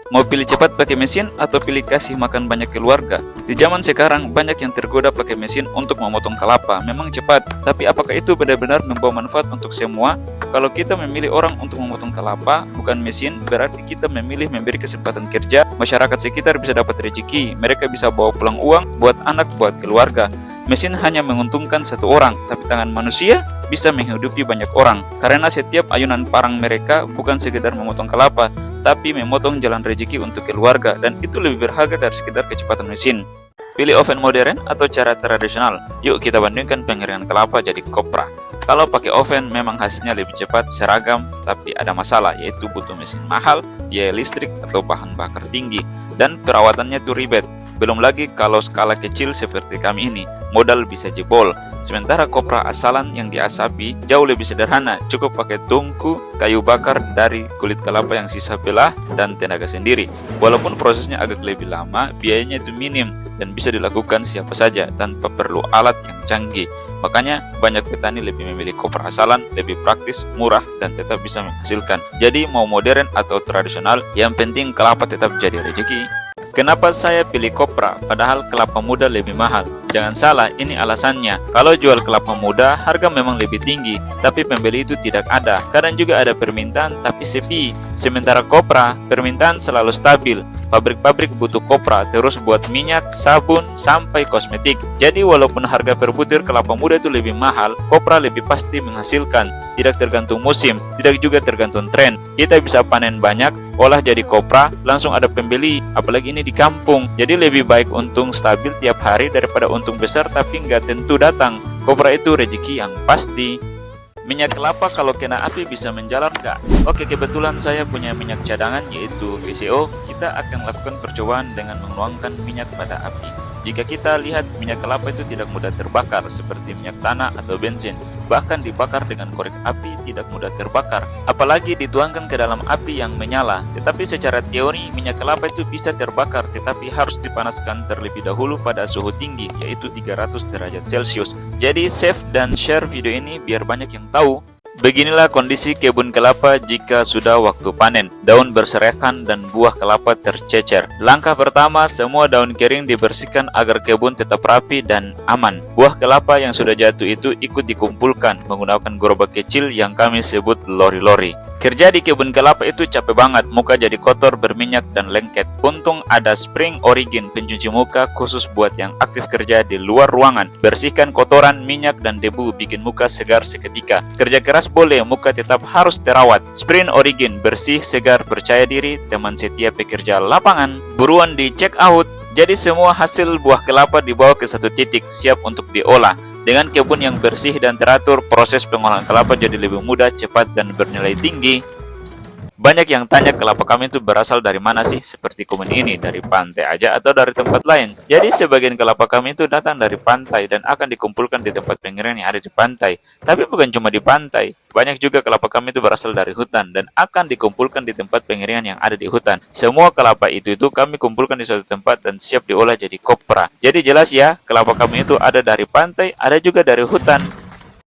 Mau pilih cepat pakai mesin atau pilih kasih makan banyak keluarga? Di zaman sekarang banyak yang tergoda pakai mesin untuk memotong kelapa. Memang cepat, tapi apakah itu benar-benar membawa manfaat untuk semua? Kalau kita memilih orang untuk memotong kelapa, bukan mesin, berarti kita memilih memberi kesempatan kerja. Masyarakat sekitar bisa dapat rezeki, mereka bisa bawa pulang uang buat anak, buat keluarga. Mesin hanya menguntungkan satu orang, tapi tangan manusia bisa menghidupi banyak orang. Karena setiap ayunan parang mereka bukan sekedar memotong kelapa, tapi memotong jalan rezeki untuk keluarga, dan itu lebih berharga dari sekedar kecepatan mesin. Pilih oven modern atau cara tradisional? Yuk kita bandingkan pengeringan kelapa jadi kopra. Kalau pakai oven memang hasilnya lebih cepat, seragam, tapi ada masalah, yaitu butuh mesin mahal, biaya listrik atau bahan bakar tinggi, dan perawatannya tuh ribet. Belum lagi kalau skala kecil seperti kami ini, modal bisa jebol. Sementara kopra asalan yang diasapi jauh lebih sederhana, cukup pakai tungku, kayu bakar dari kulit kelapa yang sisa belah, dan tenaga sendiri. Walaupun prosesnya agak lebih lama, biayanya itu minim dan bisa dilakukan siapa saja tanpa perlu alat yang canggih. Makanya banyak petani lebih memilih kopra asalan, lebih praktis, murah, dan tetap bisa menghasilkan. Jadi mau modern atau tradisional, yang penting kelapa tetap jadi rezeki. Kenapa saya pilih kopra, padahal kelapa muda lebih mahal? Jangan salah, ini alasannya. Kalau jual kelapa muda, harga memang lebih tinggi, tapi pembeli itu tidak ada. Kadang juga ada permintaan, tapi sepi. Sementara kopra, permintaan selalu stabil. Pabrik-pabrik butuh kopra terus buat minyak, sabun, sampai kosmetik. Jadi walaupun harga per butir kelapa muda itu lebih mahal, kopra lebih pasti menghasilkan. Tidak tergantung musim, tidak juga tergantung tren. Kita bisa panen banyak, olah jadi kopra, langsung ada pembeli. Apalagi ini di kampung, jadi lebih baik untung stabil tiap hari daripada untung besar tapi nggak tentu datang. Kopra itu rezeki yang pasti. Minyak kelapa kalau kena api bisa menjalar nggak? Oke, kebetulan saya punya minyak cadangan yaitu VCO. Kita akan lakukan percobaan dengan menuangkan minyak pada api. Jika kita lihat minyak kelapa itu tidak mudah terbakar seperti minyak tanah atau bensin. Bahkan dibakar dengan korek api tidak mudah terbakar, apalagi dituangkan ke dalam api yang menyala. Tetapi secara teori minyak kelapa itu bisa terbakar, tetapi harus dipanaskan terlebih dahulu pada suhu tinggi, yaitu 300 derajat Celcius. Jadi save dan share video ini biar banyak yang tahu. Beginilah kondisi kebun kelapa jika sudah waktu panen. Daun berserakan dan buah kelapa tercecer. Langkah pertama, semua daun kering dibersihkan agar kebun tetap rapi dan aman. Buah kelapa yang sudah jatuh itu ikut dikumpulkan menggunakan gerobak kecil yang kami sebut lori-lori. Kerja di kebun kelapa itu capek banget, muka jadi kotor, berminyak, dan lengket. Untung ada Spring Origin pencuci muka khusus buat yang aktif kerja di luar ruangan. Bersihkan kotoran, minyak, dan debu, bikin muka segar seketika. Kerja keras boleh, muka tetap harus terawat. Spring Origin, bersih, segar, percaya diri, teman setia pekerja lapangan. Buruan di check out. Jadi semua hasil buah kelapa dibawa ke satu titik, siap untuk diolah. Dengan kebun yang bersih dan teratur, proses pengolahan kelapa jadi lebih mudah, cepat, dan bernilai tinggi. Banyak yang tanya kelapa kami itu berasal dari mana sih? Seperti komen ini, dari pantai aja atau dari tempat lain? Jadi sebagian kelapa kami itu datang dari pantai dan akan dikumpulkan di tempat pengeringan yang ada di pantai. Tapi bukan cuma di pantai. Banyak juga kelapa kami itu berasal dari hutan dan akan dikumpulkan di tempat pengeringan yang ada di hutan. Semua kelapa itu kami kumpulkan di suatu tempat dan siap diolah jadi kopra. Jadi jelas ya, kelapa kami itu ada dari pantai, ada juga dari hutan.